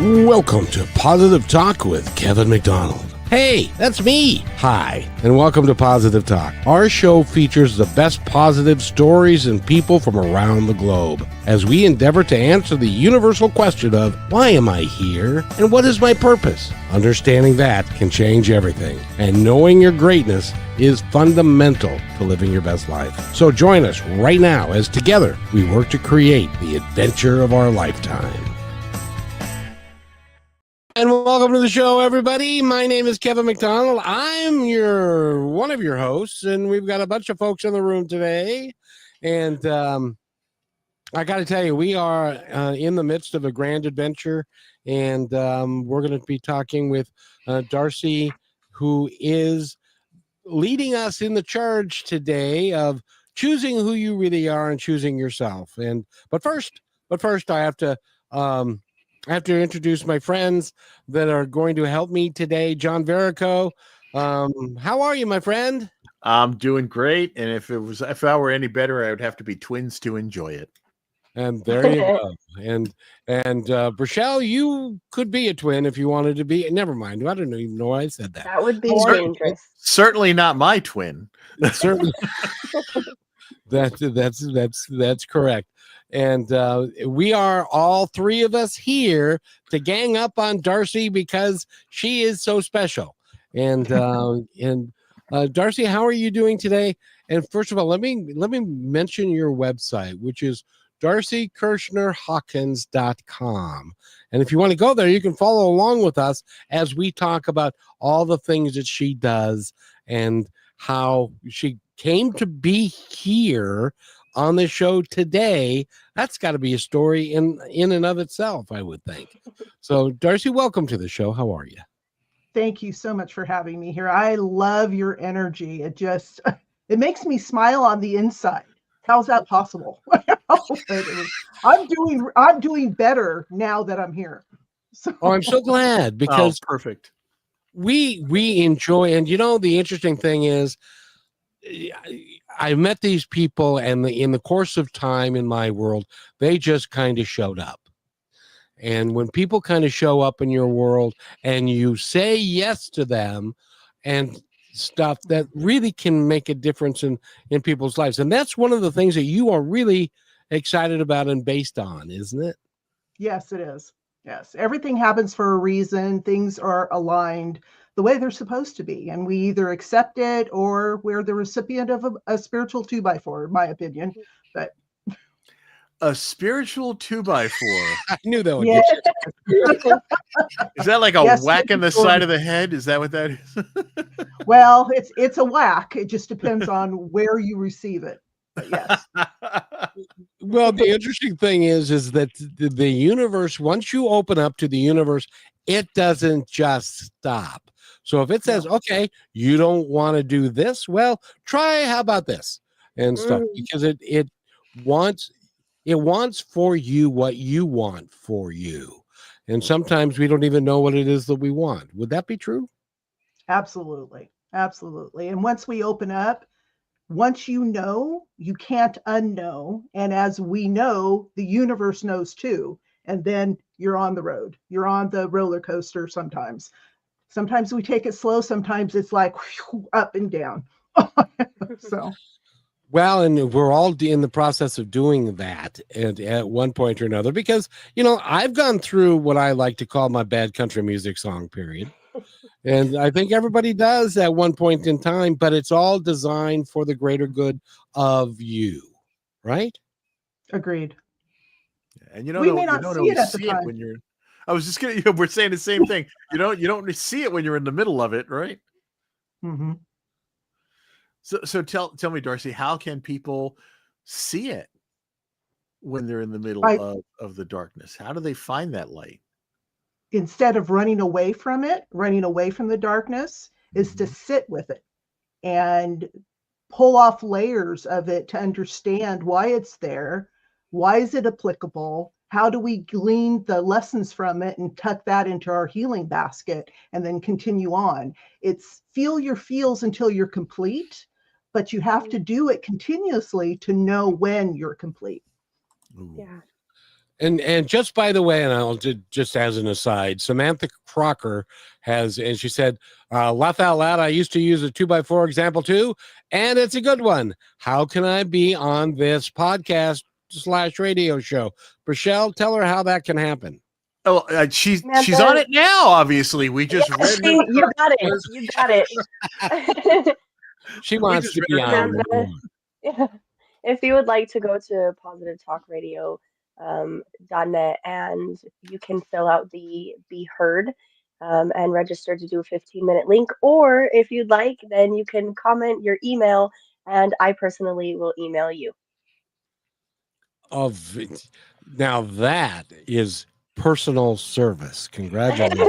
Welcome to Positive Talk with Kevin McDonald. Hey, that's me. Hi, and welcome to Positive Talk. Our show features the best positive stories and people from around the globe as we endeavor to answer the universal question of why am I here and what is my purpose? Understanding that can change everything, and knowing your greatness is fundamental to living your best life. So join us right now as together we work to create the adventure of our lifetime. And welcome to the show, everybody. My name is Kevin McDonald. I'm one of your hosts, and we've got a bunch of folks in the room today. And I got to tell you, we are in the midst of a grand adventure, and we're going to be talking with Darcey, who is leading us in the charge today of choosing who you really are and choosing yourself. But first, I have to introduce my friends that are going to help me today. John Verico, how are you, my friend? I'm doing great, and if I were any better, I would have to be twins to enjoy it. And there you go. And Rochelle, you could be a twin if you wanted to be. Never mind. I don't even know why I said that. That would be dangerous. Certainly not my twin. Certainly. That's correct. And we are all three of us here to gang up on Darcey because she is so special. And Darcey, how are you doing today? And first of all, let me mention your website, which is DarceyKesnerHawkins.com. And if you want to go there, you can follow along with us as we talk about all the things that she does and how she came to be here on the show today. That's got to be a story in and of itself, I would think. So, Darcey, welcome to the show. How are you? Thank you so much for having me here. I love your energy. It makes me smile on the inside. How's that possible? I'm doing better now that I'm here. So. Oh, I'm so glad because perfect. We enjoy, and the interesting thing is, I met these people, and in the course of time in my world, they just kind of showed up. And when people kind of show up in your world and you say yes to them and stuff, that really can make a difference in people's lives. And that's one of the things that you are really excited about and based on, isn't it? Yes, it is. Yes. Everything happens for a reason. Things are aligned the way they're supposed to be. And we either accept it or we're the recipient of a spiritual 2x4, in my opinion. But a spiritual 2x4. I knew that would get you. Is that like a whack in the side of the head? Is that what that is? Well, it's a whack. It just depends on where you receive it. But yes. Well, the interesting thing is that the universe, once you open up to the universe, it doesn't just stop. So if it says, okay, you don't want to do this, well, try, how about this and stuff, because it wants for you what you want for you. And sometimes we don't even know what it is that we want. Would that be true? Absolutely. Absolutely. And once we open up, once you know, you can't unknow. And as we know, the universe knows too. And then you're on the road. You're on the roller coaster sometimes. Sometimes we take it slow. Sometimes it's like whew, up and down. So. Well, and we're all in the process of doing that at one point or another, because, I've gone through what I like to call my bad country music song period. And I think everybody does at one point in time, but it's all designed for the greater good of you, right? Agreed. And you don't we may not see it at the time. When you're. I was just gonna. We're saying the same thing. You don't see it when you're in the middle of it, right? Mm-hmm. So tell me, Darcey, how can people see it when they're in the middle of the darkness? How do they find that light? Instead of running away from it, running away from the darkness, is to sit with it and pull off layers of it to understand why it's there. Why is it applicable? How do we glean the lessons from it and tuck that into our healing basket and then continue on? It's feel your feels until you're complete, but you have to do it continuously to know when you're complete. Yeah. And just by the way, and I'll just as an aside, Samantha Crocker has, and she said, laugh out loud, I used to use a 2x4 example too, and it's a good one. How can I be on this podcast / radio show? Rochelle, tell her how that can happen. Oh, she's on it now. Obviously, we just read. You got it. You got it. She wants to be on. Yeah. If you would like to go to positivetalkradio.net and you can fill out the Be Heard and register to do a 15-minute link, or if you'd like, then you can comment your email and I personally will email you. Now that is personal service. Congratulations.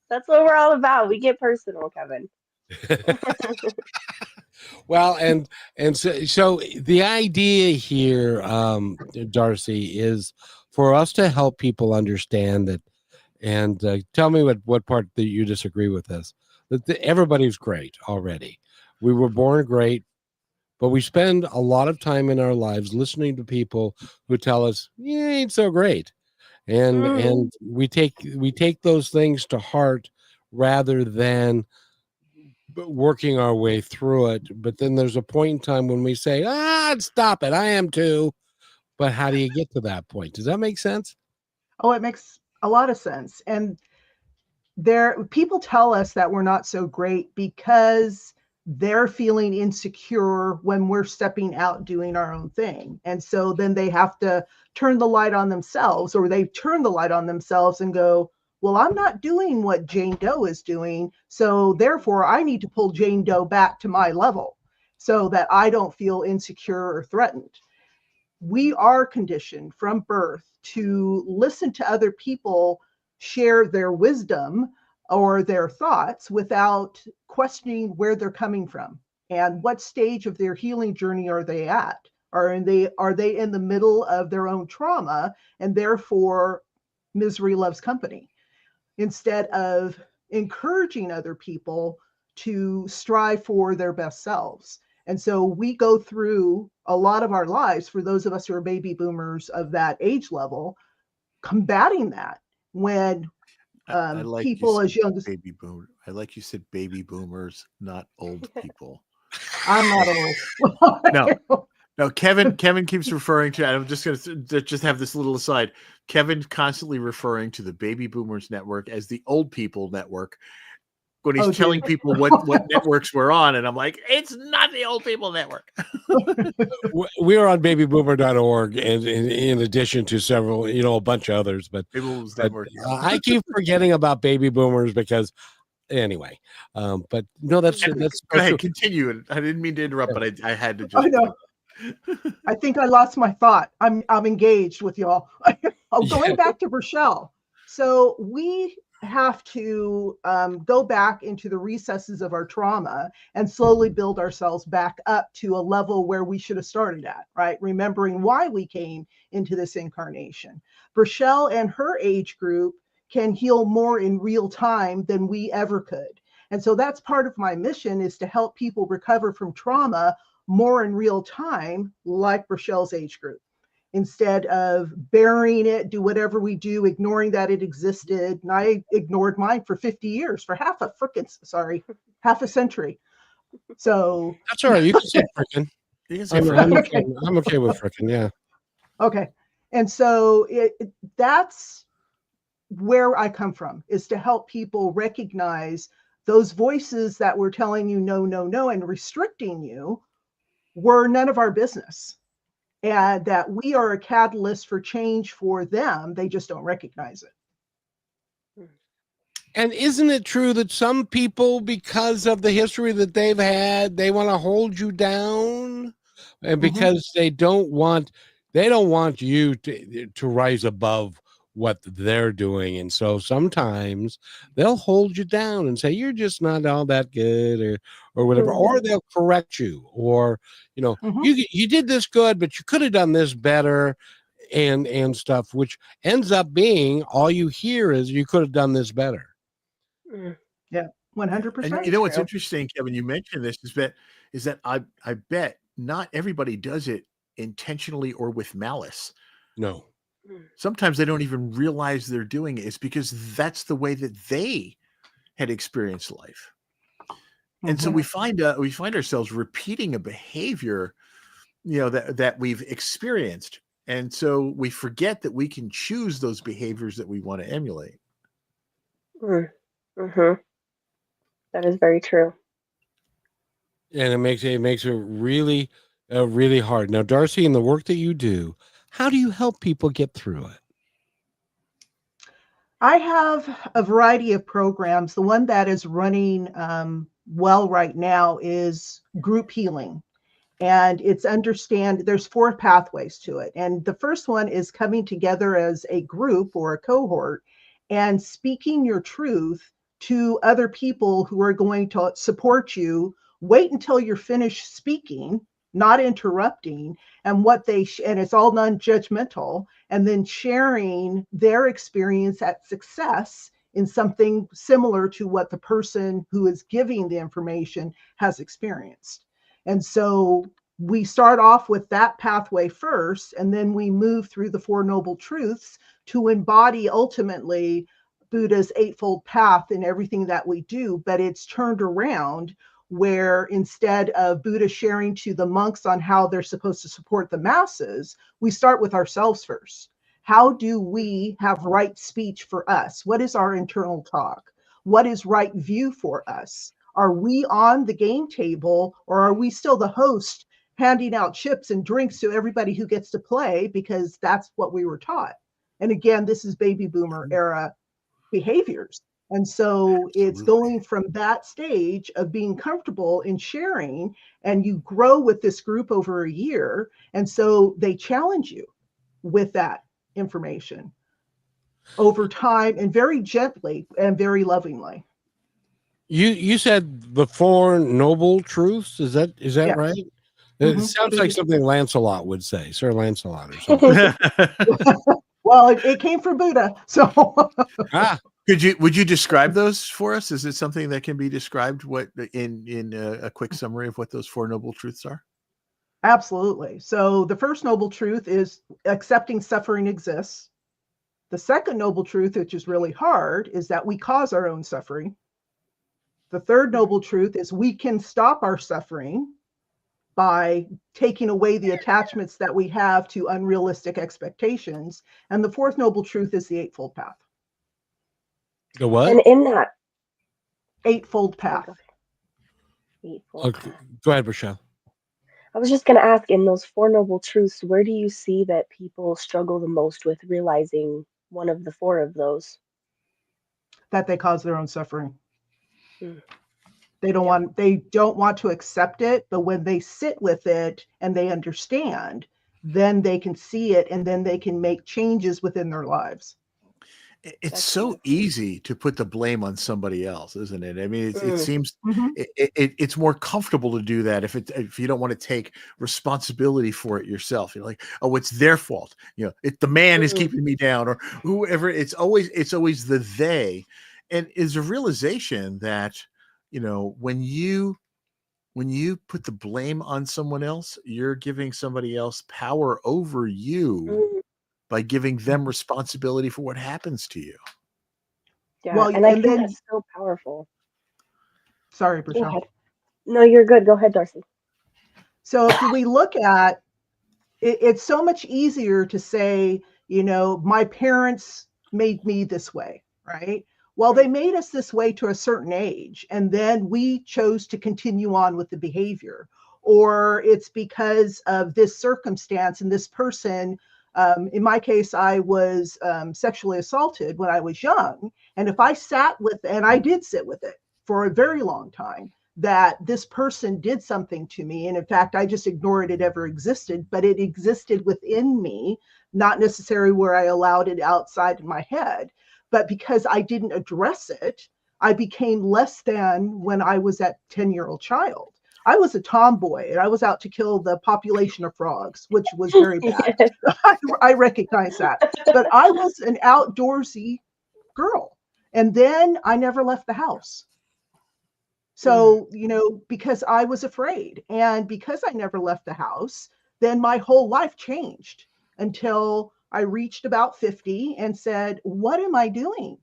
That's what we're all about. We get personal, Kevin. Well, and so the idea here, Darcey, is for us to help people understand that. And tell me what part that you disagree with this. That everybody's great already. We were born great, but we spend a lot of time in our lives listening to people who tell us, "You ain't so great," and we take those things to heart rather than working our way through it. But then there's a point in time when we say, stop it, I am too. But how do you get to that point? Does that make sense? Oh, it makes a lot of sense. And people tell us that we're not so great because they're feeling insecure when we're stepping out doing our own thing. And so then they have to turn the light on themselves, or they turn the light on themselves and go, well, I'm not doing what Jane Doe is doing, so therefore I need to pull Jane Doe back to my level so that I don't feel insecure or threatened. We are conditioned from birth to listen to other people share their wisdom or their thoughts without questioning where they're coming from and what stage of their healing journey are they at. Are they in the middle of their own trauma, and therefore misery loves company, instead of encouraging other people to strive for their best selves. And so we go through a lot of our lives, for those of us who are baby boomers of that age level, combating that when I like people as young as baby boomer. I like you said baby boomers, not old people. I'm not old. No, Kevin keeps referring to, and I'm just going to just have this little aside. Kevin's constantly referring to the Baby Boomers Network as the old people network when he's telling people what networks we're on. And I'm like, it's not the old people network. We are on babyboomer.org, and in addition to several, a bunch of others, but I keep forgetting about baby boomers because anyway, but no, that's go ahead, continue. I didn't mean to interrupt, but I had to just. I know. I think I lost my thought. I'm engaged with y'all. Going back to Rochelle. So we have to go back into the recesses of our trauma and slowly build ourselves back up to a level where we should have started at, right? Remembering why we came into this incarnation. Rochelle and her age group can heal more in real time than we ever could. And so that's part of my mission, is to help people recover from trauma more in real time, like Rochelle's age group, instead of burying it, do whatever we do, ignoring that it existed. And I ignored mine for 50 years, for half a century. So that's all right. You can say frickin'. I'm okay with frickin', yeah. Okay. And so that's where I come from, is to help people recognize those voices that were telling you no, no, no, and restricting you were none of our business, and that we are a catalyst for change for them. They just don't recognize it. And isn't it true that some people, because of the history that they've had, they want to hold you down, and because they don't want you to rise above what they're doing, and so sometimes they'll hold you down and say you're just not all that good, or whatever, or they'll correct you, or you did this good, but you could have done this better, and stuff, which ends up being all you hear is you could have done this better. Yeah, 100%. And you know what's interesting, Kevin? You mentioned this is that I bet not everybody does it intentionally or with malice. No. Sometimes they don't even realize they're doing it. It's because that's the way that they had experienced life. And so we find ourselves repeating a behavior, that we've experienced. And so we forget that we can choose those behaviors that we want to emulate. Mm-hmm. That is very true. And it makes it really, really hard. Now, Darcey, in the work that you do, how do you help people get through it? I have a variety of programs. The one that is running well right now is group healing. And there's 4 pathways to it. And the first one is coming together as a group or a cohort and speaking your truth to other people who are going to support you. Wait until you're finished speaking, not interrupting, and and it's all non-judgmental, and then sharing their experience at success in something similar to what the person who is giving the information has experienced. And so we start off with that pathway first, and then we move through the 4 Noble Truths to embody ultimately Buddha's Eightfold Path in everything that we do. But it's turned around where instead of Buddha sharing to the monks on how they're supposed to support the masses, we start with ourselves first. How do we have right speech for us? What is our internal talk? What is right view for us? Are we on the game table, or are we still the host handing out chips and drinks to everybody who gets to play because that's what we were taught? And again, this is baby boomer era behaviors. And so it's going from that stage of being comfortable in sharing, and you grow with this group over a year. And so they challenge you with that information over time, and very gently and very lovingly. You said the 4 Noble Truths. Is that Yeah. right? It sounds like something Lancelot would say, Sir Lancelot or something. Well, it came from Buddha, so. Would you describe those for us? Is it something that can be described in a quick summary of what those 4 Noble Truths are? Absolutely. So the first Noble Truth is accepting suffering exists. The second Noble Truth, which is really hard, is that we cause our own suffering. The third Noble Truth is we can stop our suffering by taking away the attachments that we have to unrealistic expectations. And the fourth Noble Truth is the Eightfold Path. The what? And in that Eightfold Path. Eightfold Okay. Path. Go ahead, Michelle. I was just going to ask, in those 4 Noble Truths, where do you see that people struggle the most with realizing one of the 4 of those? That they cause their own suffering. Hmm. They don't want to accept it, but when they sit with it and they understand, then they can see it, and then they can make changes within their lives. It's so easy to put the blame on somebody else, isn't it? I mean, it seems it's more comfortable to do that if you don't want to take responsibility for it yourself. You're like, oh, it's their fault. The man is keeping me down, or whoever. It's always the they, and is a realization that when you put the blame on someone else, you're giving somebody else power over you by giving them responsibility for what happens to you. Yeah, well, and I think that's so powerful. Sorry, Michelle. Go ahead. No, you're good. Go ahead, Darcey. So if we look at it, it's so much easier to say, my parents made me this way, right? Well, they made us this way to a certain age, and then we chose to continue on with the behavior. Or it's because of this circumstance and this person. In my case, I was sexually assaulted when I was young. And if I and I did sit with it for a very long time, that this person did something to me. And in fact, I just ignored it ever existed, but it existed within me, not necessarily where I allowed it outside in my head. But because I didn't address it, I became less than when I was that 10-year-old child. I was a tomboy, and I was out to kill the population of frogs, which was very bad. Yes. I recognize that. But I was an outdoorsy girl. And then I never left the house. So, because I was afraid. And because I never left the house, then my whole life changed until I reached about 50 and said, what am I doing?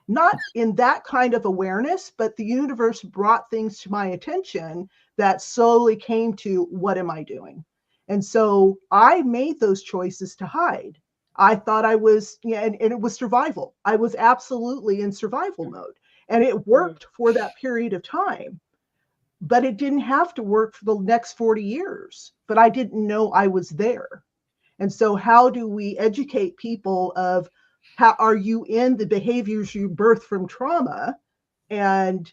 Not in that kind of awareness, but the universe brought things to my attention that slowly came to, what am I doing? And so I made those choices to hide. I thought I was, and it was survival. I was absolutely in survival mode. And it worked for that period of time, but it didn't have to work for the next 40 years. But I didn't know I was there. And so how do we educate people of, how are you in the behaviors you birth from trauma, and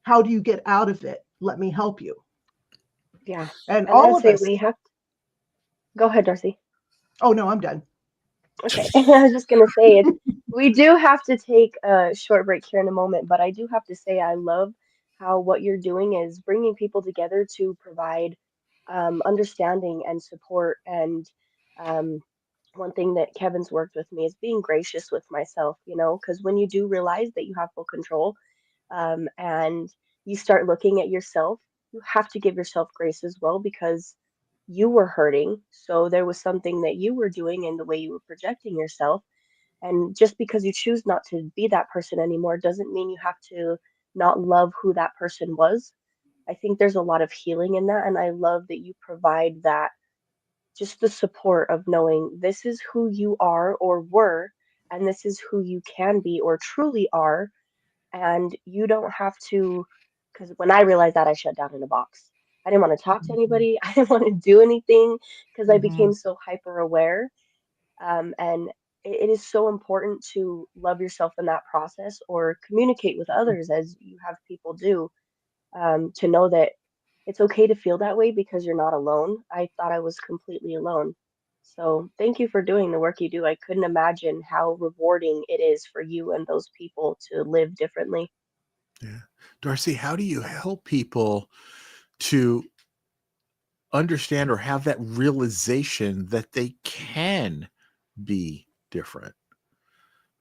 how do you get out of it? Let me help you. Yeah. And I all gotta of say, us. we have to... Go ahead, Darcy. Oh, no, I'm done. Okay. I was just gonna say, we do have to take a short break here in a moment, but I do have to say I love how what you're doing is bringing people together to provide understanding and support. And um, one thing that Kevin's worked with me is being gracious with myself, because when you do realize that you have full control, and you start looking at yourself, you have to give yourself grace as well, because you were hurting. So there was something that you were doing in the way you were projecting yourself. And just because you choose not to be that person anymore doesn't mean you have to not love who that person was. I think there's a lot of healing in that. And I love that you provide that, just the support of knowing this is who you are or were, and this is who you can be or truly are. And you don't have to, because when I realized that, I shut down in a box. I didn't want to talk to anybody. I didn't want to do anything because I became so hyper aware. And it is so important to love yourself in that process, or communicate with others as you have people do, to know that it's okay to feel that way because you're not alone. I thought I was completely alone. So thank you for doing the work you do. I couldn't imagine how rewarding it is for you and those people to live differently. Yeah. Darcey, how do you help people to understand or have that realization that they can be different?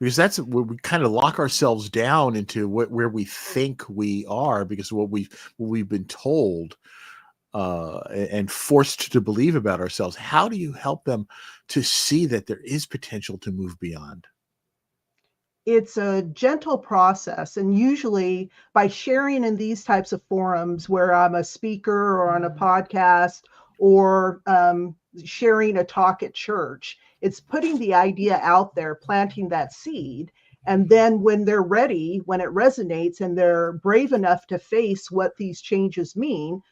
Because that's where we kind of lock ourselves down into where we think we are, because of what we've been told and forced to believe about ourselves. How do you help them to see that there is potential to move beyond? It's a gentle process. And usually by sharing in these types of forums where I'm a speaker or on a podcast, or sharing a talk at church, it's putting the idea out there, planting that seed. And then when they're ready, when it resonates and they're brave enough to face what these changes mean,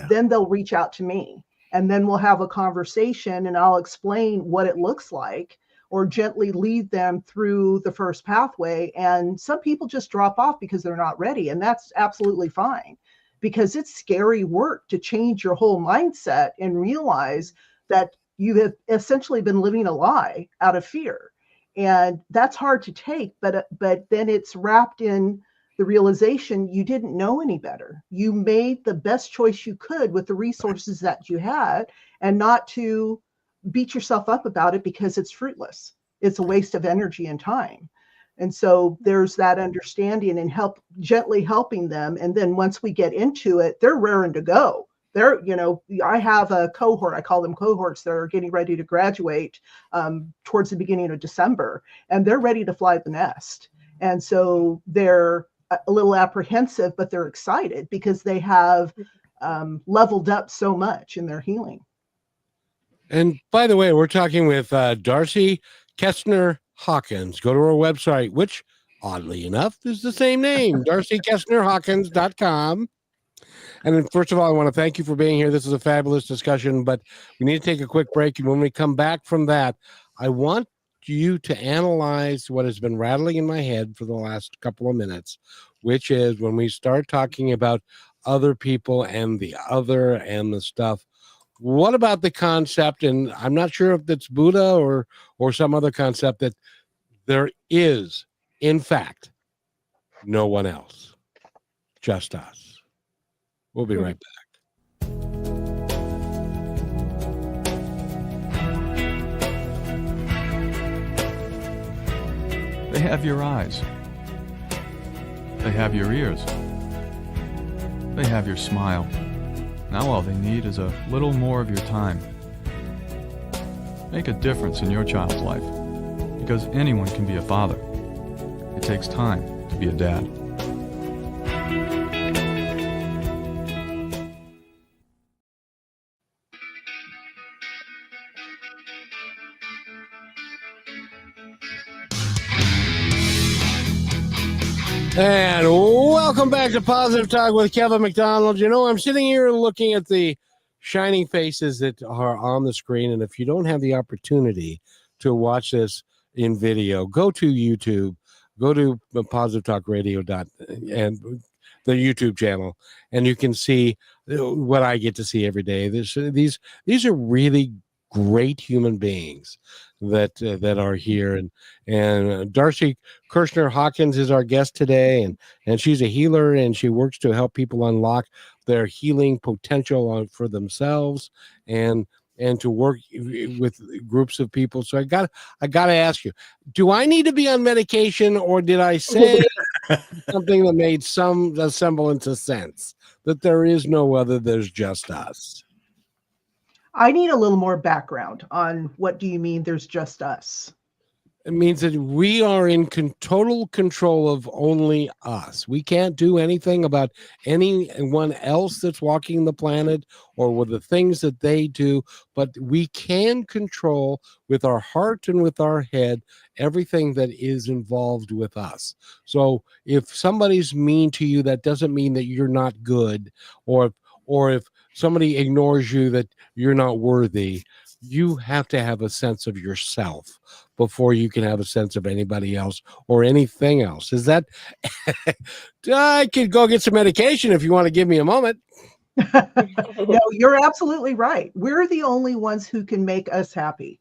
then they'll reach out to me. And then we'll have a conversation and I'll explain what it looks like, or gently lead them through the first pathway. And some people just drop off because they're not ready. And that's absolutely fine, because it's scary work to change your whole mindset and realize that you have essentially been living a lie out of fear. And that's hard to take, but then it's wrapped in the realization you didn't know any better. You made the best choice you could with the resources that you had, and not to beat yourself up about it because it's fruitless. It's a waste of energy and time. And so there's that understanding and gently helping them. And then once we get into it, they're raring to go. I have a cohort, I call them cohorts, that are getting ready to graduate towards the beginning of December, and they're ready to fly the nest. And so they're a little apprehensive, but they're excited because they have leveled up so much in their healing. And by the way, we're talking with Darcey Kesner Hawkins. Go to our website, which oddly enough is the same name, darceykesnerhawkins.com. And then, first of all, I want to thank you for being here. This is a fabulous discussion, but we need to take a quick break. And when we come back from that, I want you to analyze what has been rattling in my head for the last couple of minutes, which is when we start talking about other people and the other and the stuff. What about the concept, and I'm not sure if it's Buddha or some other concept, that there is, in fact, no one else, just us. We'll be right back. They have your eyes. They have your ears. They have your smile. Now all they need is a little more of your time. Make a difference in your child's life, because anyone can be a father. It takes time to be a dad. And welcome back to Positive Talk with Kevin McDonald. You know, I'm sitting here looking at the shining faces that are on the screen. And if you don't have the opportunity to watch this in video, go to YouTube, go to Positive Talk Radio and the YouTube channel, and you can see what I get to see every day. These are really great human beings that are here, and Darcey Kesner Hawkins is our guest today, and she's a healer, and she works to help people unlock their healing potential for themselves and to work with groups of people. So I got to ask you, do I need to be on medication, or did I say something that made some semblance of sense, that there is no other, there's just us? I need a little more background on what do you mean there's just us? It means that we are in total control of only us. We can't do anything about anyone else that's walking the planet or with the things that they do, but we can control with our heart and with our head everything that is involved with us. So if somebody's mean to you, that doesn't mean that you're not good, or if somebody ignores you, that you're not worthy. You have to have a sense of yourself before you can have a sense of anybody else or anything else. Is that I could go get some medication if you want to give me a moment. No, you're absolutely right. We're the only ones who can make us happy.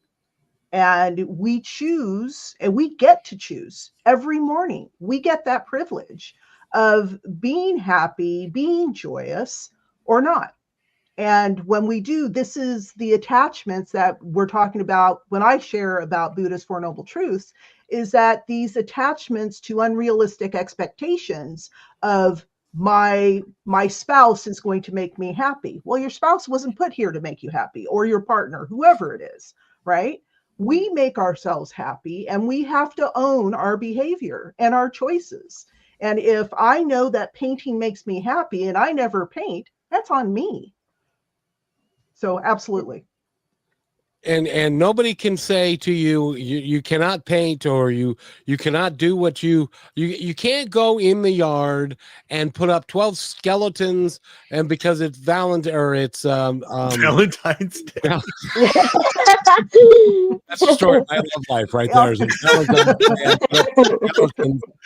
And we choose, and we get to choose every morning. We get that privilege of being happy, being joyous, or not. And when we do, this is the attachments that we're talking about when I share about Buddha's Four Noble Truths, is that these attachments to unrealistic expectations of my spouse is going to make me happy. Well, your spouse wasn't put here to make you happy, or your partner, whoever it is, right? We make ourselves happy, and we have to own our behavior and our choices. And if I know that painting makes me happy and I never paint, that's on me. So absolutely. And nobody can say to you cannot paint, or you cannot do what you can't go in the yard and put up 12 skeletons, and because it's Valentine's Day. That's the story of my love life right there.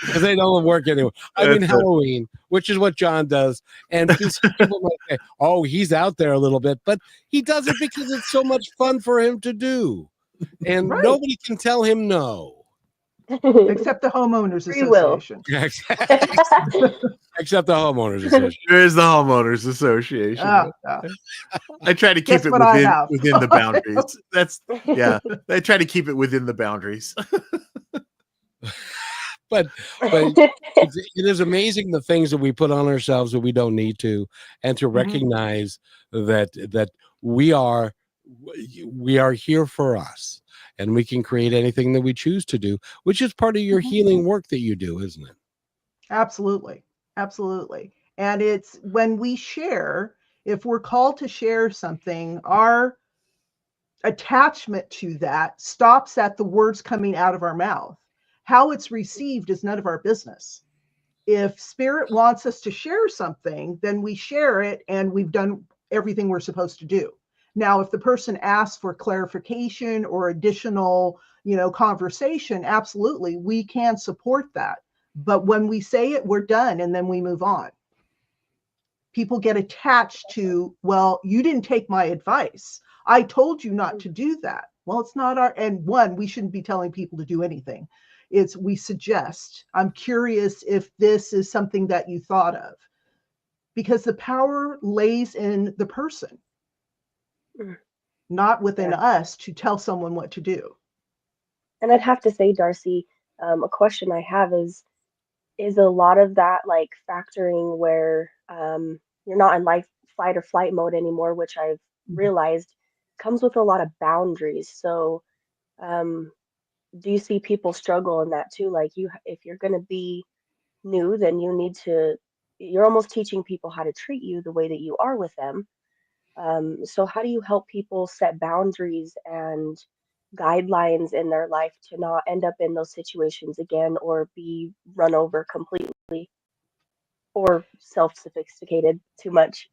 Because they don't work anyway. I mean, Halloween, which is what John does. And people might say, oh, he's out there a little bit, but he does it because it's so much fun for him to do. And nobody can tell him no. Except the homeowners association. Except the homeowners association. There's the homeowners association. I try to keep it within the boundaries. I try to keep it within the boundaries. But it is amazing the things that we put on ourselves that we don't need to, and to recognize that we are here for us, and we can create anything that we choose to do, which is part of your healing work that you do, isn't it? Absolutely. Absolutely. And it's when we share, if we're called to share something, our attachment to that stops at the words coming out of our mouth. How it's received is none of our business. If Spirit wants us to share something, then we share it, and we've done everything we're supposed to do. Now, if the person asks for clarification or additional, conversation, absolutely, we can support that. But when we say it, we're done, and then we move on. People get attached to, well, you didn't take my advice. I told you not to do that. Well, it's not we shouldn't be telling people to do anything. We suggest, I'm curious if this is something that you thought of, because the power lays in the person, not within us to tell someone what to do. And I'd have to say, Darcey, a question I have is a lot of that like factoring where you're not in fight or flight mode anymore, which I've realized comes with a lot of boundaries. So, um, do you see people struggle in that too? Like if you're going to be new, then you're almost teaching people how to treat you the way that you are with them. So how do you help people set boundaries and guidelines in their life to not end up in those situations again or be run over completely or self-sophisticated too much?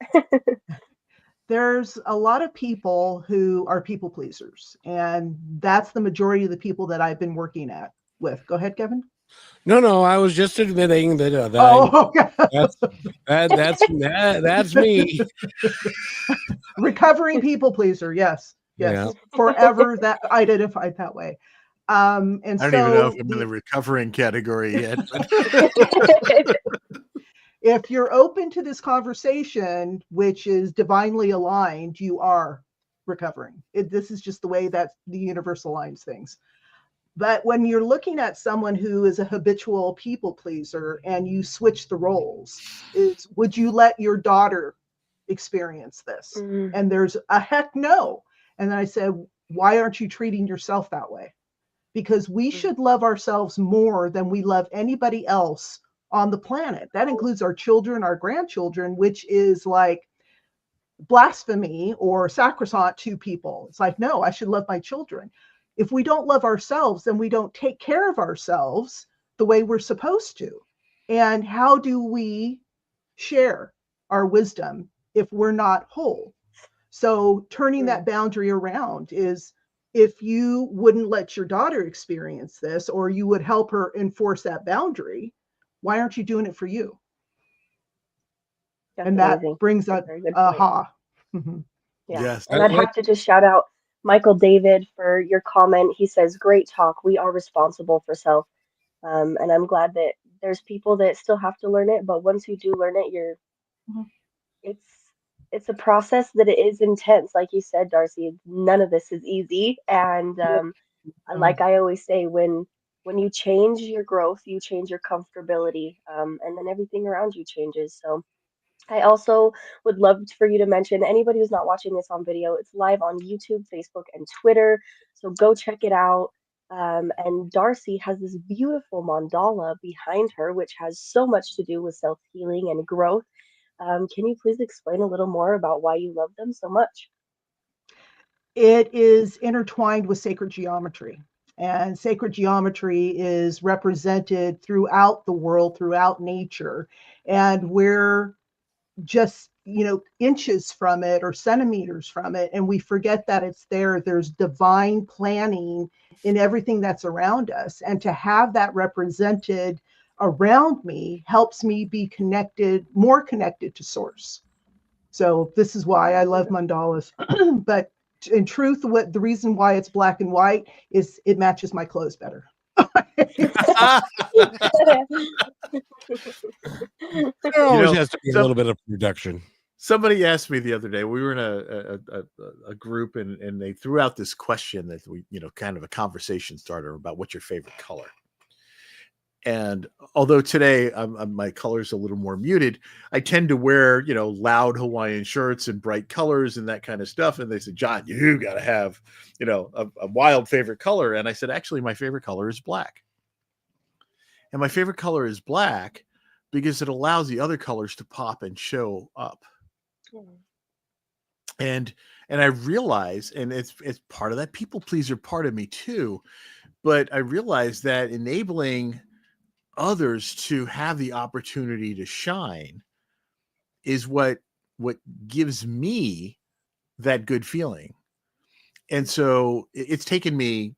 There's a lot of people who are people pleasers, and that's the majority of the people that I've been working with. Go ahead, Kevin. No, I was just admitting that, that's me. Recovering people pleaser. Yes. Yeah. Forever that identified that way. And I don't even know if I'm in the recovering category yet. But if you're open to this conversation, which is divinely aligned, you are recovering. This is just the way that the universe aligns things. But when you're looking at someone who is a habitual people pleaser and you switch the roles, would you let your daughter experience this? Mm. And there's a heck no. And then I said, why aren't you treating yourself that way? Because we should love ourselves more than we love anybody else on the planet. That includes our children, our grandchildren, which is like blasphemy or sacrosanct to people. It's like, no, I should love my children. If we don't love ourselves, then we don't take care of ourselves the way we're supposed to. And how do we share our wisdom if we're not whole? So turning that boundary around is, if you wouldn't let your daughter experience this, or you would help her enforce that boundary, why aren't you doing it for you? That's and amazing. that brings That's that a very good point. aha. Yeah. Yes. And I'd have to just shout out Michael David for your comment. He says, great talk. We are responsible for self. And I'm glad that there's people that still have to learn it, but once you do learn it, Mhm. it's it's a process that it is intense. Like you said, Darcey, none of this is easy. And like I always say, when you change your growth, you change your comfortability, and then everything around you changes. So I also would love for you to mention anybody who's not watching this on video, it's live on YouTube, Facebook, and Twitter. So go check it out. And Darcey has this beautiful mandala behind her, which has so much to do with self healing and growth. Can you please explain a little more about why you love them so much? It is intertwined with sacred geometry. And sacred geometry is represented throughout the world, throughout nature. And we're just, inches from it or centimeters from it. And we forget that it's there. There's divine planning in everything that's around us. And to have that represented around me helps me be more connected to source. So this is why I love mandalas. But in truth, the reason why it's black and white is it matches my clothes better. There always has to be a little bit of production. Somebody asked me the other day, we were in a group and they threw out this question that we, kind of a conversation starter about what's your favorite color. And although today my color's a little more muted, I tend to wear, loud Hawaiian shirts and bright colors and that kind of stuff. And they said, John, you got to have, a wild favorite color. And I said, actually, my favorite color is black. And my favorite color is black because it allows the other colors to pop and show up. And I realize, and it's part of that people pleaser part of me too, but I realize that enabling others to have the opportunity to shine is what gives me that good feeling. And so it's taken me,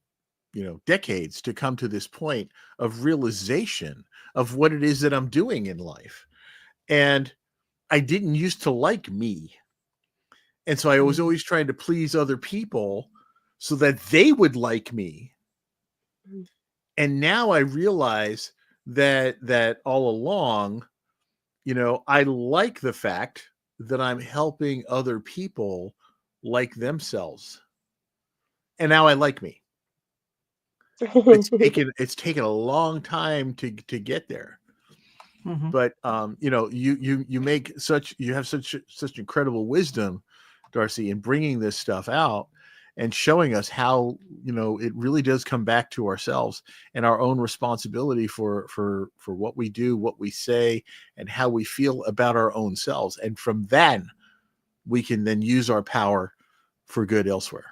decades to come to this point of realization of what it is that I'm doing in life. And I didn't used to like me. And so I was always trying to please other people so that they would like me. And now I realize that all along, I like the fact that I'm helping other people like themselves. And now I like me. It's taken a long time to get there. Mm-hmm. But you have such incredible wisdom, Darcey, in bringing this stuff out. and showing us how, it really does come back to ourselves and our own responsibility for what we do, what we say, and how we feel about our own selves. And from then we can then use our power for good elsewhere.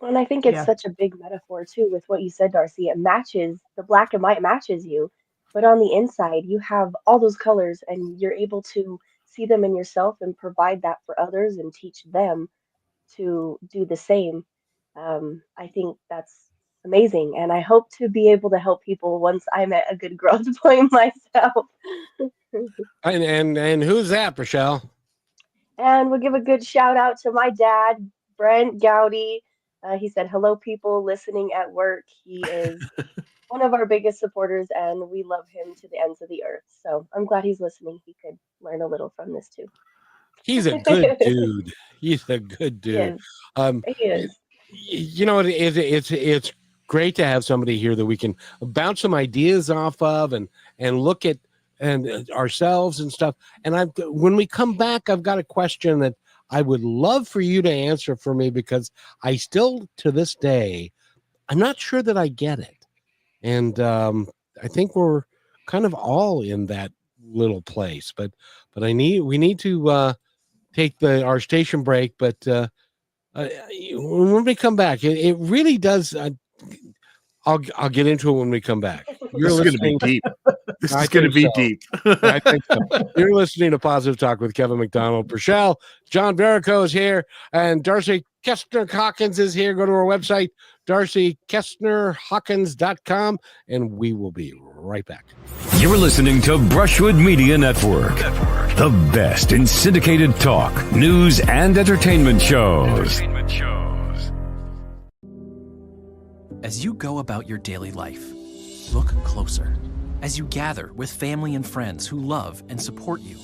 And I think it's Yeah. such a big metaphor too with what you said, Darcy. It matches the black and white matches you, but on the inside you have all those colors and you're able to see them in yourself and provide that for others and teach them to do the same. I think that's amazing, and I hope to be able to help people once I'm at a good growth point myself. And who's that, Michelle? And we'll give a good shout out to my dad, Brent Gowdy. He said, "Hello, people listening at work." He is one of our biggest supporters, and we love him to the ends of the earth. So I'm glad he's listening. He could learn a little from this too. He's a good dude. He's a good He dude. is. Um, He is. it's great to have somebody here that we can bounce some ideas off of and look at and ourselves and stuff. And when we come back, I've got a question that I would love for you to answer for me, because I still, to this day, I'm not sure that I get it. And I think we're kind of all in that little place. But we need to take our station break. But when we come back, it really does. I'll get into it when we come back. This is going to be deep. This is going to be deep. I think so. You're listening to Positive Talk with Kevin McDonald. Rochelle, John Verico is here, and Darcey Kesner Hawkins is here. Go to our website, darceykesnerhawkins.com, and we will be right back. You're listening to Brushwood Media Network, the best in syndicated talk, news, and entertainment shows. As you go about your daily life, look closer. As you gather with family and friends who love and support you,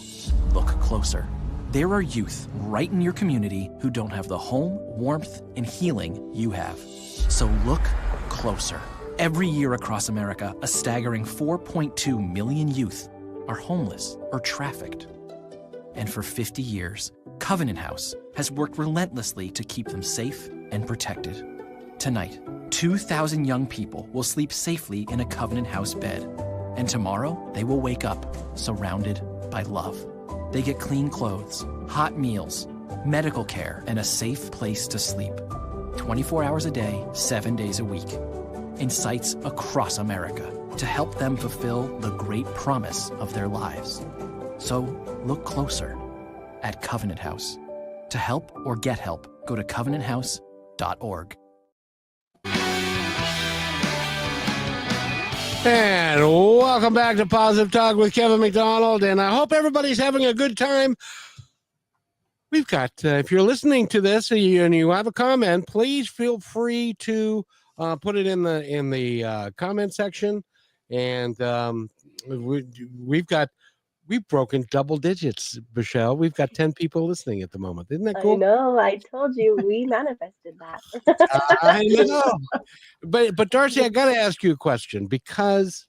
look closer. There are youth right in your community who don't have the home, warmth, and healing you have. So look closer. Every year across America, a staggering 4.2 million youth are homeless or trafficked. And for 50 years, Covenant House has worked relentlessly to keep them safe and protected. Tonight, 2,000 young people will sleep safely in a Covenant House bed. And tomorrow, they will wake up surrounded by love. They get clean clothes, hot meals, medical care, and a safe place to sleep. 24 hours a day, 7 days a week. In sites across America to help them fulfill the great promise of their lives. So look closer at Covenant House. To help or get help, go to covenanthouse.org. And welcome back to Positive Talk with Kevin McDonald, and I hope everybody's having a good time. We've got, if you're listening to this and you have a comment, please feel free to put it in the comment section. And we've broken double digits, Michelle. We've got 10 people listening at the moment. Isn't that cool? I know. I told you we manifested that. I know. But Darcey, I got to ask you a question, because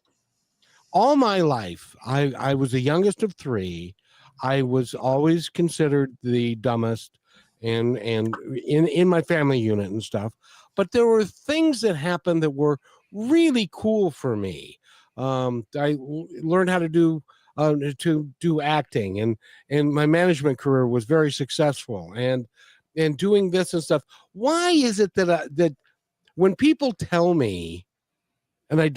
all my life, I was the youngest of three. I was always considered the dumbest and in my family unit and stuff. But there were things that happened that were really cool for me. I learned how to do acting, and my management career was very successful, and doing this and stuff. Why is it that when people tell me, and I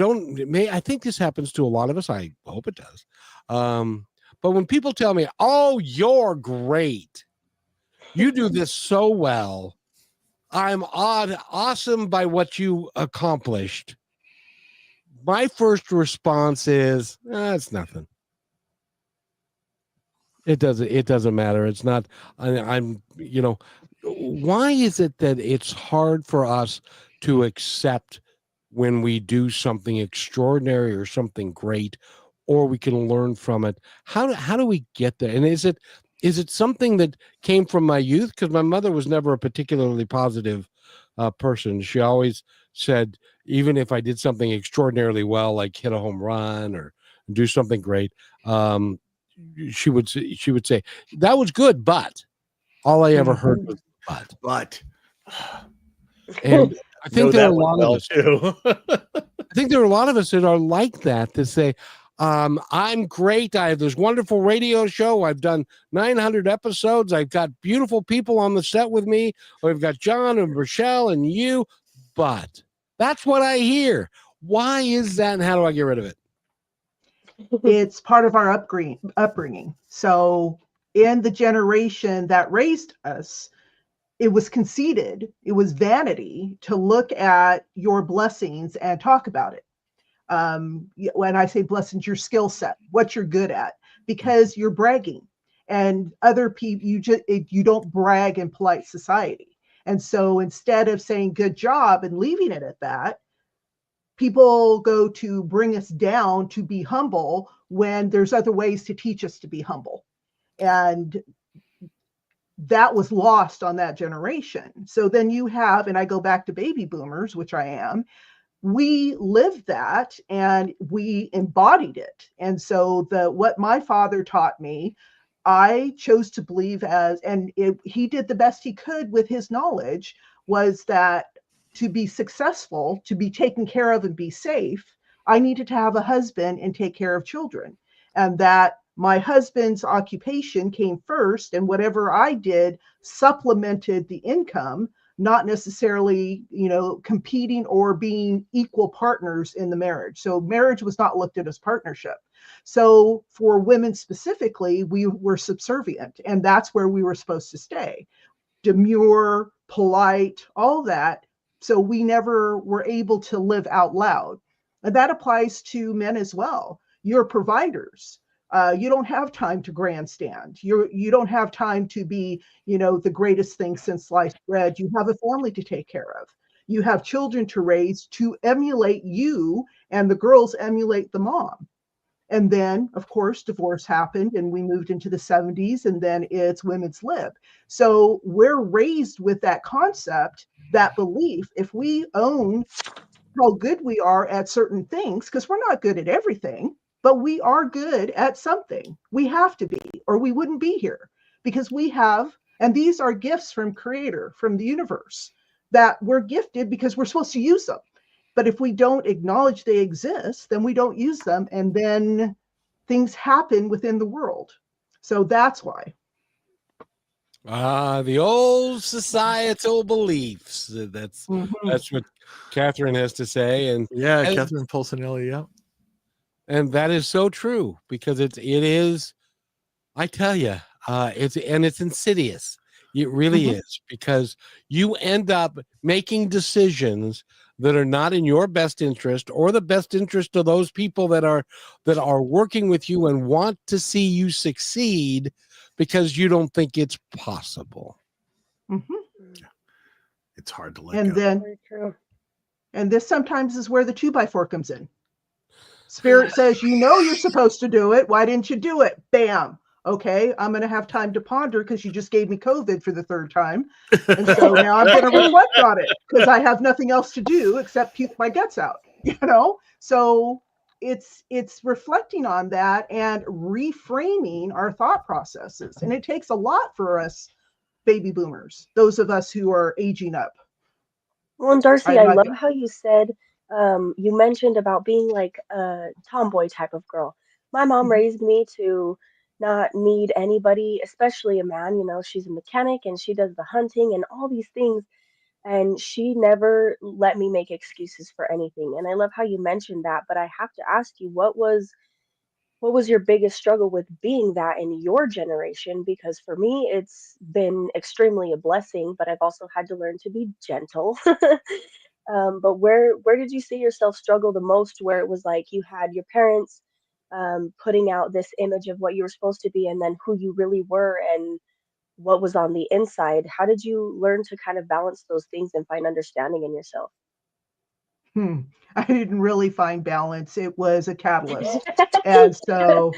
think this happens to a lot of us, I hope it does, but when people tell me, "Oh, you're great, you do this so well, I'm awesome by what you accomplished," my first response is, it's nothing. It doesn't matter. It's not, I'm why is it that it's hard for us to accept when we do something extraordinary or something great, or we can learn from it? How do we get there? And is it something that came from my youth? Because my mother was never a particularly positive person. She always said, even if I did something extraordinarily well, like hit a home run or do something great, she would say that was good, but all I ever heard was but. And I think there are a lot of us. Too. I think there are a lot of us that are like that say, I'm great. I have this wonderful radio show. I've done 900 episodes. I've got beautiful people on the set with me. We've got John and Rochelle and you. But that's what I hear. Why is that, and how do I get rid of it? It's part of our upbringing. So in the generation that raised us, it was conceited, it was vanity to look at your blessings and talk about it. When I say blessings, your skill set, what you're good at, because you're bragging, and other people, you don't brag in polite society. And so instead of saying good job and leaving it at that, people go to bring us down to be humble when there's other ways to teach us to be humble. And that was lost on that generation. So then you have, and I go back to baby boomers, which I am, we lived that and we embodied it. And so what my father taught me, I chose to believe as, and he did the best he could with his knowledge, was that to be successful, to be taken care of and be safe, I needed to have a husband and take care of children. And that my husband's occupation came first, and whatever I did supplemented the income, not necessarily, competing or being equal partners in the marriage. So marriage was not looked at as partnership. So for women specifically, we were subservient, and that's where we were supposed to stay. Demure, polite, all that. So we never were able to live out loud. And that applies to men as well. You're providers. You don't have time to grandstand. You don't have time to be, the greatest thing since sliced bread. You have a family to take care of. You have children to raise to emulate you, and the girls emulate the mom. And then, of course, divorce happened and we moved into the 70s, and then it's women's lib. So we're raised with that concept, that belief. If we own how good we are at certain things, because we're not good at everything, but we are good at something. We have to be, or we wouldn't be here, because we have, and these are gifts from Creator, from the universe, that we're gifted because we're supposed to use them. But if we don't acknowledge they exist, then we don't use them, and then things happen within the world. So that's why. The old societal beliefs. That's what Catherine has to say. And Catherine Pulcinelli, yeah. And that is so true, because it is, I tell you, it's insidious. It really is, because you end up making decisions that are not in your best interest or the best interest of those people that are working with you and want to see you succeed, because you don't think it's possible. It's hard to let go. And this sometimes is where the 2x4 comes in. Spirit says, you're supposed to do it. Why didn't you do it? Bam. Okay, I'm going to have time to ponder, because you just gave me COVID for the third time. And so now I'm going to reflect on it, because I have nothing else to do except puke my guts out, So it's reflecting on that and reframing our thought processes. And it takes a lot for us baby boomers, those of us who are aging up. Well, and Darcey, I love how you said, you mentioned about being like a tomboy type of girl. My mom raised me to not need anybody, especially a man. She's a mechanic and she does the hunting and all these things. And she never let me make excuses for anything. And I love how you mentioned that. But I have to ask you, what was your biggest struggle with being that in your generation? Because for me, it's been extremely a blessing, but I've also had to learn to be gentle. But where did you see yourself struggle the most, where it was like you had your parents putting out this image of what you were supposed to be, and then who you really were and what was on the inside? How did you learn to kind of balance those things and find understanding in yourself? I didn't really find balance. It was a catalyst. And so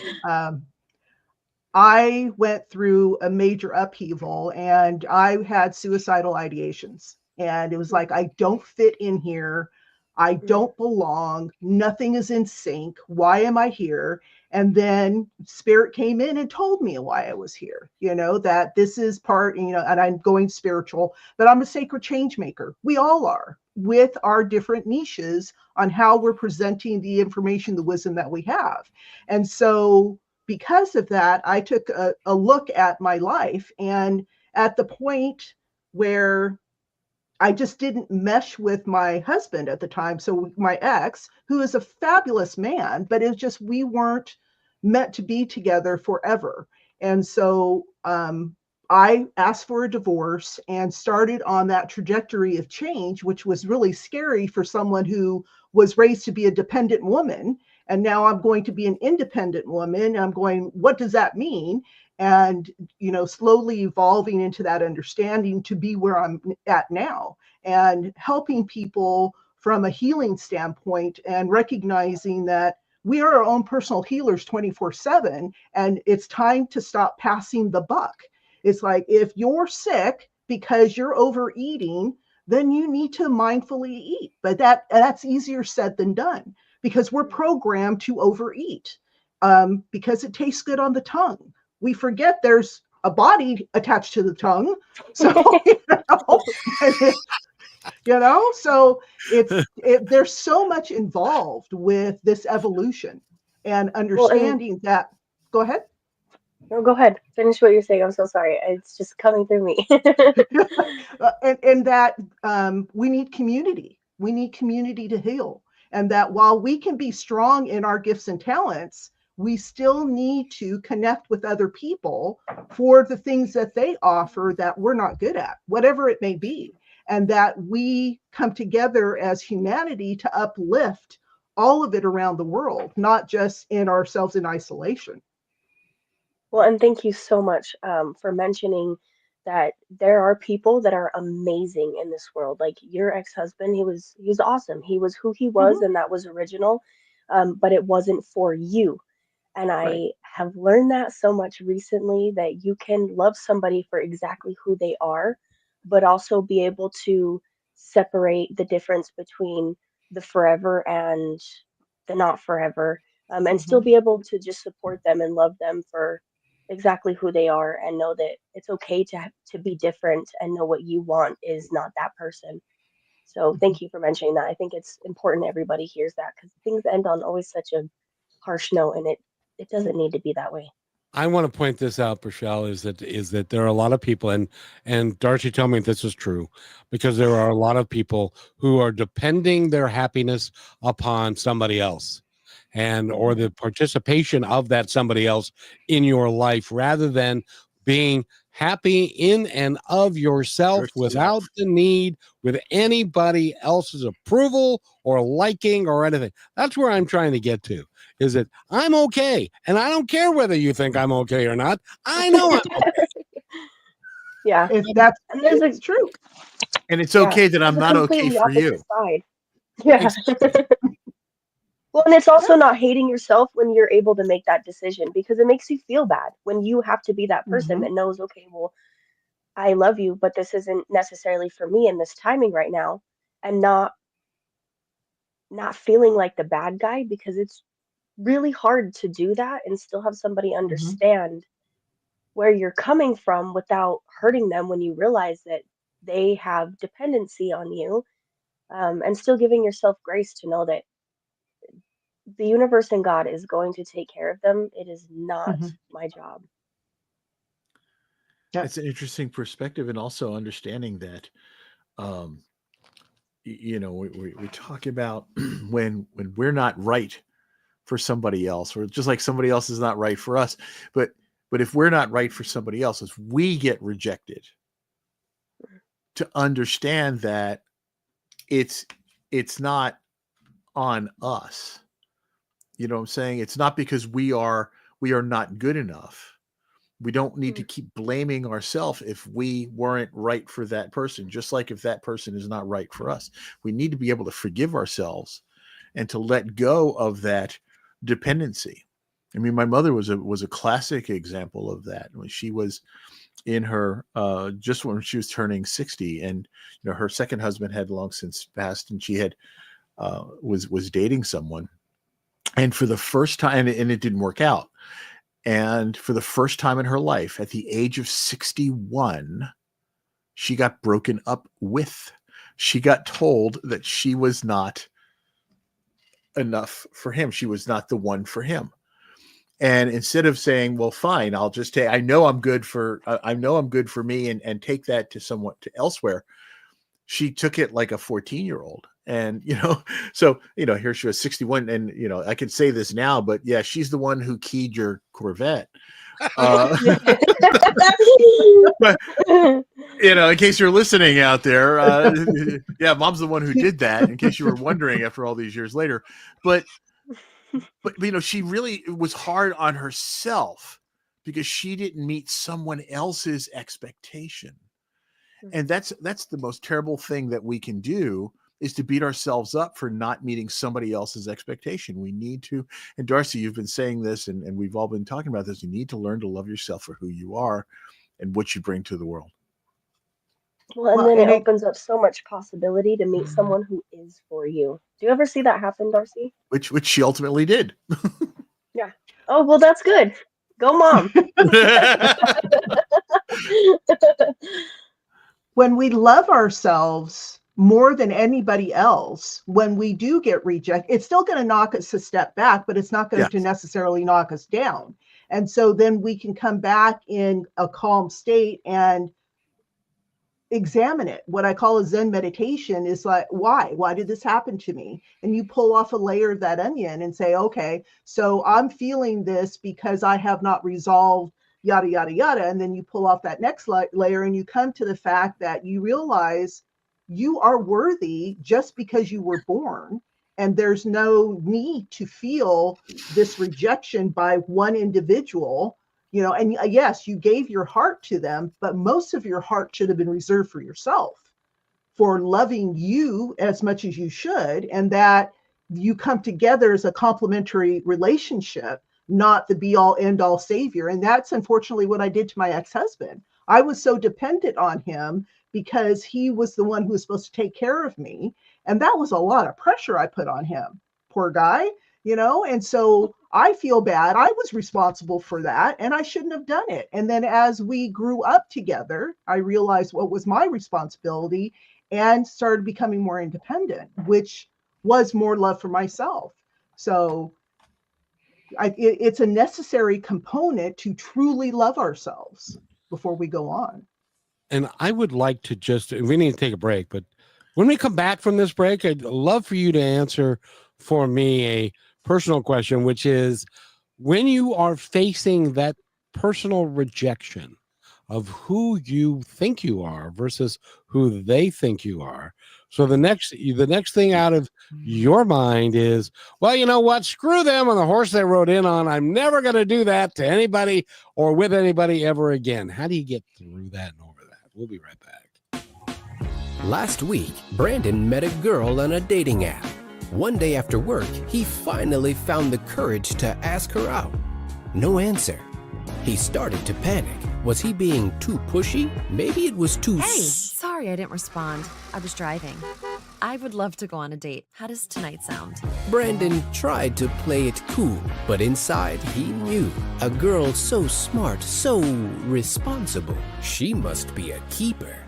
I went through a major upheaval, and I had suicidal ideations. And it was like, I don't fit in here. I don't belong. Nothing is in sync. Why am I here? And then spirit came in and told me why I was here, that this is part, and I'm going spiritual, but I'm a sacred change maker. We all are, with our different niches on how we're presenting the information, the wisdom that we have. And so because of that, I took a look at my life, and at the point where I just didn't mesh with my husband at the time. So my ex, who is a fabulous man, but it's just, we weren't meant to be together forever. And so I asked for a divorce and started on that trajectory of change, which was really scary for someone who was raised to be a dependent woman. And now I'm going to be an independent woman. I'm going, what does that mean? And, slowly evolving into that understanding to be where I'm at now, and helping people from a healing standpoint, and recognizing that we are our own personal healers 24/7. And it's time to stop passing the buck. It's like, if you're sick because you're overeating, then you need to mindfully eat. But that's easier said than done, because we're programmed to overeat because it tastes good on the tongue. We forget there's a body attached to the tongue. So, so there's so much involved with this evolution and understanding that. Go ahead. No, go ahead. Finish what you're saying. I'm so sorry. It's just coming through me. and that we need community. We need community to heal. And that while we can be strong in our gifts and talents, we still need to connect with other people for the things that they offer that we're not good at, whatever it may be. And that we come together as humanity to uplift all of it around the world, not just in ourselves in isolation. Well, and thank you so much for mentioning that there are people that are amazing in this world. Like your ex-husband, he was awesome. He was who he was, and that was original. But it wasn't for you. And I have learned that so much recently, that you can love somebody for exactly who they are, but also be able to separate the difference between the forever and the not forever, and still be able to just support them and love them for exactly who they are, and know that it's okay to be different, and know what you want is not that person. So thank you for mentioning that. I think it's important everybody hears that, because things end on always such a harsh note, and it doesn't need to be that way. I want to point this out, Rochelle, is that there are a lot of people, and Darcey, tell me if this is true, because there are a lot of people who are depending their happiness upon somebody else, and or the participation of that somebody else in your life, rather than being happy in and of yourself without the need with anybody else's approval or liking or anything. That's where I'm trying to get to, is that I'm okay. And I don't care whether you think I'm okay or not. I know I'm okay. Yeah. It's true. And it's okay that I'm not okay for you. Side. Yeah. Well, and it's also not hating yourself when you're able to make that decision, because it makes you feel bad when you have to be that person that knows, okay, well, I love you, but this isn't necessarily for me in this timing right now, and not feeling like the bad guy, because it's really hard to do that and still have somebody understand where you're coming from without hurting them, when you realize that they have dependency on you, and still giving yourself grace to know that the universe and God is going to take care of them. It is not my job. It's an interesting perspective, and also understanding that, we talk about when we're not right for somebody else, or just like somebody else is not right for us, but if we're not right for somebody else, if we get rejected, to understand that it's not on us. You know what I'm saying? It's not because we are not good enough. We don't need to keep blaming ourselves if we weren't right for that person, just like if that person is not right for us. We need to be able to forgive ourselves and to let go of that dependency. I mean, my mother was a classic example of that. When she was in her just when she was turning 60, and her second husband had long since passed, and she had was dating someone, And for the first time, and it didn't work out. And for the first time in her life, at the age of 61, she got broken up with. She got told that she was not enough for him. She was not the one for him. And instead of saying, well, fine, I'll just take, I know I'm good for me and take that to someone to elsewhere. She took it like a 14-year-old. And, so, here she was 61 and, I can say this now, but yeah, she's the one who keyed your Corvette. But, in case you're listening out there, yeah, mom's the one who did that, in case you were wondering after all these years later. But she really was hard on herself because she didn't meet someone else's expectation. And that's the most terrible thing that we can do, is to beat ourselves up for not meeting somebody else's expectation. We need to, and Darcey, you've been saying this, and we've all been talking about this, you need to learn to love yourself for who you are and what you bring to the world. Well, and then it opens up so much possibility to meet someone who is for you. Do you ever see that happen, Darcey? Which she ultimately did. Yeah. Oh, well, that's good. Go, Mom. When we love ourselves more than anybody else, when we do get rejected, it's still going to knock us a step back, but it's not going to necessarily knock us down. And so then we can come back in a calm state and examine it. What I call a Zen meditation is like, why did this happen to me? And you pull off a layer of that onion and say, okay, so I'm feeling this because I have not resolved yada, yada, yada. And then you pull off that next layer and you come to the fact that you realize you are worthy just because you were born. And there's no need to feel this rejection by one individual, and yes, you gave your heart to them, but most of your heart should have been reserved for yourself, for loving you as much as you should. And that you come together as a complementary relationship, not the be all end all savior. And that's unfortunately what I did to my ex-husband. I was so dependent on him because he was the one who was supposed to take care of me. And that was a lot of pressure I put on him. Poor guy, and so I feel bad. I was responsible for that and I shouldn't have done it. And then as we grew up together, I realized what was my responsibility and started becoming more independent, which was more love for myself. So it's a necessary component to truly love ourselves before we go on. And I would like to we need to take a break, but when we come back from this break, I'd love for you to answer for me a personal question, which is, when you are facing that personal rejection of who you think you are versus who they think you are. So the next thing out of your mind is, well, you know what? Screw them on the horse they rode in on. I'm never going to do that to anybody or with anybody ever again. How do you get through that and over that? We'll be right back. Last week, Brandon met a girl on a dating app. One day after work, he finally found the courage to ask her out. No answer. He started to panic. Was he being too pushy? Maybe it was too... Hey, sorry I didn't respond. I was driving. I would love to go on a date. How does tonight sound? Brandon tried to play it cool, but inside he knew. A girl so smart, so responsible. She must be a keeper.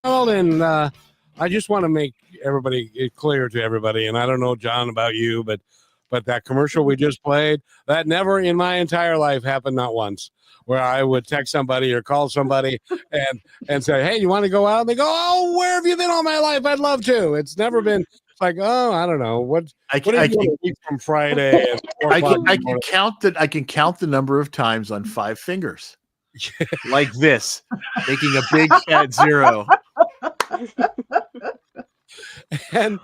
Well, and I just want to make it clear to everybody, and I don't know, John, about you, but that commercial we just played, that never in my entire life happened, not once, where I would text somebody or call somebody and say, hey, you want to go out? And they go, oh, where have you been all my life? I'd love to. It's never been like, oh, I don't know. What are you doing from Friday? I can count the number of times on 5 fingers. Like this, making a big fat 0. and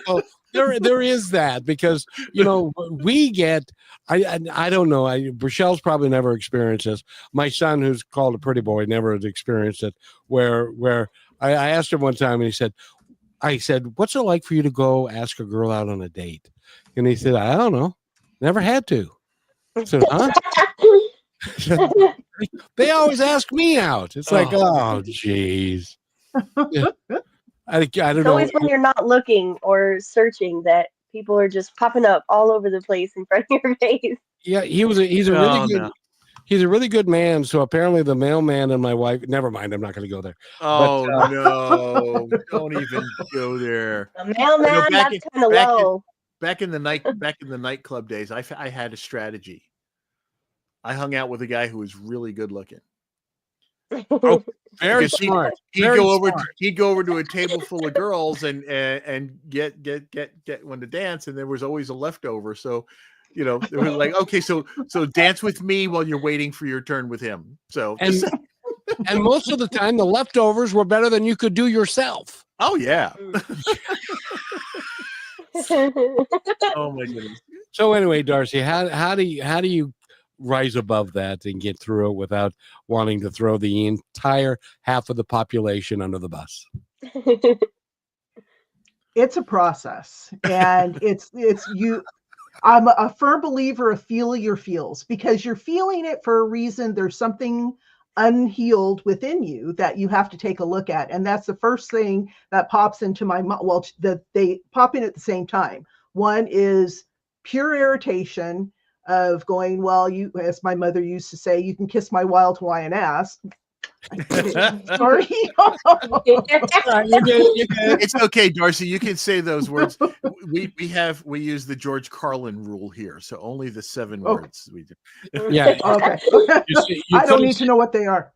so there is that, because we get, I don't know, Rochelle's probably never experienced this. My son, who's called a pretty boy, never has experienced it, where I asked him one time, and I said, what's it like for you to go ask a girl out on a date? And he said, I don't know, never had to. I said, huh? They always ask me out. It's like, oh, jeez. Yeah. I don't It's know. always when you're not looking or searching that people are just popping up all over the place in front of your face. Yeah, he's a really good. No. He's a really good man. So apparently the mailman and my wife, never mind, I'm not going to go there. Oh, no. Don't even go there. The mailman, that's kind of low. Back in the nightclub days, I had a strategy. I hung out with a guy who was really good looking. Oh, very Because smart. He'd go over to a table full of girls and get one to dance, and there was always a leftover. So, you know, it was like, okay, so dance with me while you're waiting for your turn with him. So and most of the time the leftovers were better than you could do yourself. Oh yeah. Oh my goodness. So anyway, Darcey, how do you rise above that and get through it without wanting to throw the entire half of the population under the bus? It's a process, and it's you. I'm a firm believer of feel your feels, because you're feeling it for a reason. There's something unhealed within you that you have to take a look at, and that's the first thing that pops into my mind. Well, they pop in at the same time. One is pure irritation of going, well, you, as my mother used to say, you can kiss my wild Hawaiian ass. Sorry. It's okay, Darcey. You can say those words. We use the George Carlin rule here, so only the 7 words we do. Yeah. Okay. I don't need to know what they are.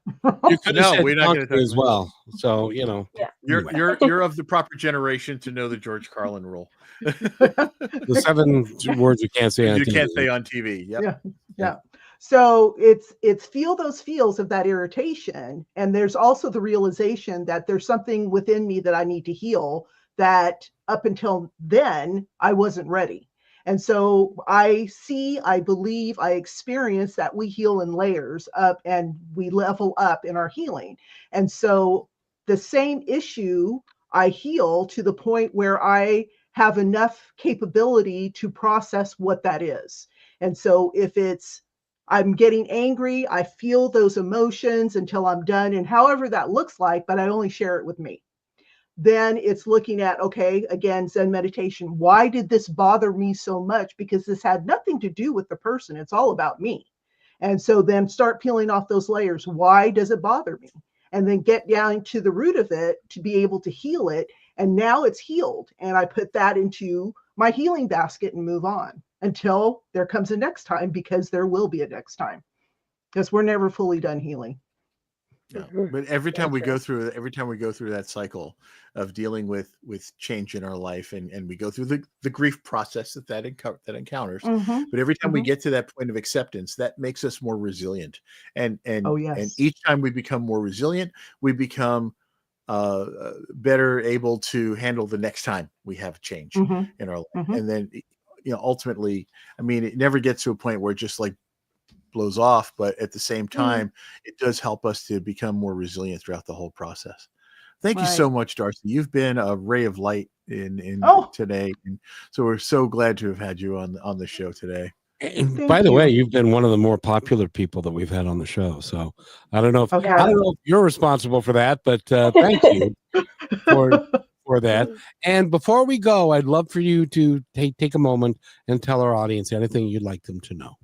You could have said we're not going to as well. So you know, you're of the proper generation to know the George Carlin rule. The 7 words you can't say on TV. You can't say on TV. Yep. Yeah. So it's feel those feels of that irritation. And there's also the realization that there's something within me that I need to heal, that up until then I wasn't ready. And so I believe, I experience that we heal in layers up, and we level up in our healing. And so the same issue, I heal to the point where I have enough capability to process what that is. And so if it's, I'm getting angry, I feel those emotions until I'm done, and however that looks like, but I only share it with me. Then it's looking at, okay, again, Zen meditation. Why did this bother me so much? Because this had nothing to do with the person. It's all about me. And so then start peeling off those layers. Why does it bother me? And then get down to the root of it to be able to heal it. And now it's healed. And I put that into my healing basket and move on until there comes a next time, because there will be a next time, because we're never fully done healing. Yeah. But every time we go through that cycle of dealing with change in our life, and we go through the grief process that encounters, but every time we get to that point of acceptance, that makes us more resilient. And each time we become more resilient, we become better able to handle the next time we have change in our life. And then, ultimately, I mean, it never gets to a point where it just like blows off, but at the same time, it does help us to become more resilient throughout the whole process. Thank you so much, Darcey. You've been a ray of light in today, and so we're so glad to have had you on the show today. And by the way, you've been one of the more popular people that we've had on the show. So I don't know if you're responsible for that, but thank you for that. And before we go, I'd love for you to take a moment and tell our audience anything you'd like them to know.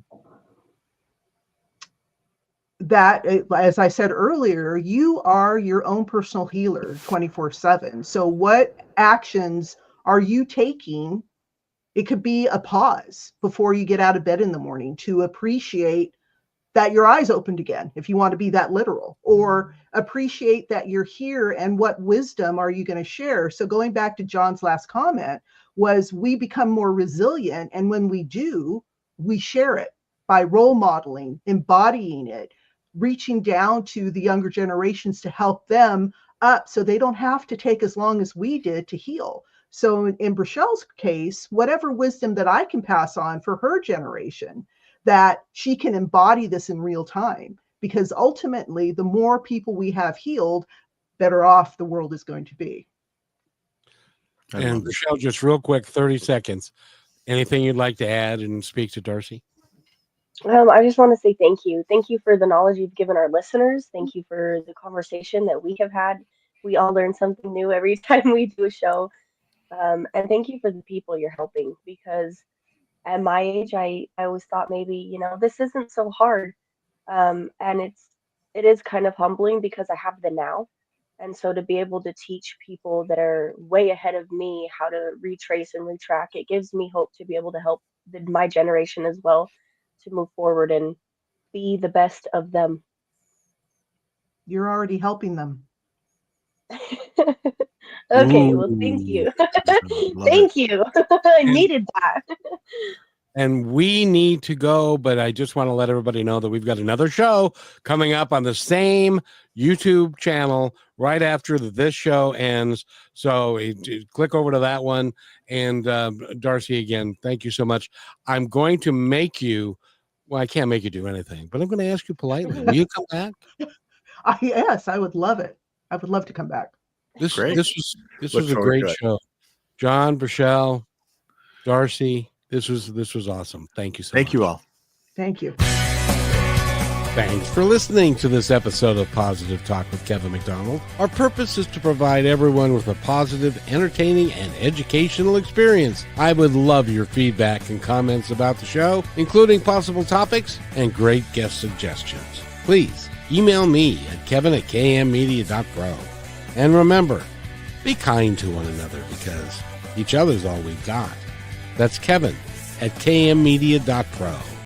That, as I said earlier, you are your own personal healer 24/7. So what actions are you taking? It could be a pause before you get out of bed in the morning to appreciate that your eyes opened again, if you want to be that literal, or appreciate that you're here, and what wisdom are you going to share? So going back to John's last comment, was we become more resilient, and when we do, we share it by role modeling, embodying it, reaching down to the younger generations to help them up so they don't have to take as long as we did to heal. So in Brachelle's case, whatever wisdom that I can pass on for her generation, that she can embody this in real time, because ultimately the more people we have healed, better off the world is going to be. And Brachelle, just real quick, 30 seconds. Anything you'd like to add and speak to Darcey? I just want to say thank you. Thank you for the knowledge you've given our listeners. Thank you for the conversation that we have had. We all learn something new every time we do a show. And thank you for the people you're helping because at my age, I always thought maybe, this isn't so hard. And it is kind of humbling because I have the now. And so to be able to teach people that are way ahead of me how to retrace and retrack, it gives me hope to be able to help my generation as well to move forward and be the best of them. You're already helping them. Okay, well, thank you. Thank you. I needed that. And we need to go, but I just want to let everybody know that we've got another show coming up on the same YouTube channel right after this show ends. So click over to that one. And Darcey, again, thank you so much. I'm going to make you, well, I can't make you do anything, but I'm going to ask you politely. Will you come back? Yes, I would love it. I would love to come back. This was a great show. John, Rochelle, Darcey. This was awesome. Thank you so much. Thank you all. Thank you. Thanks for listening to this episode of Positive Talk with Kevin McDonald. Our purpose is to provide everyone with a positive, entertaining, and educational experience. I would love your feedback and comments about the show, including possible topics and great guest suggestions. Please email me at kevin@kmmedia.pro. And remember, be kind to one another because each other's all we've got. That's Kevin at kmmedia.pro.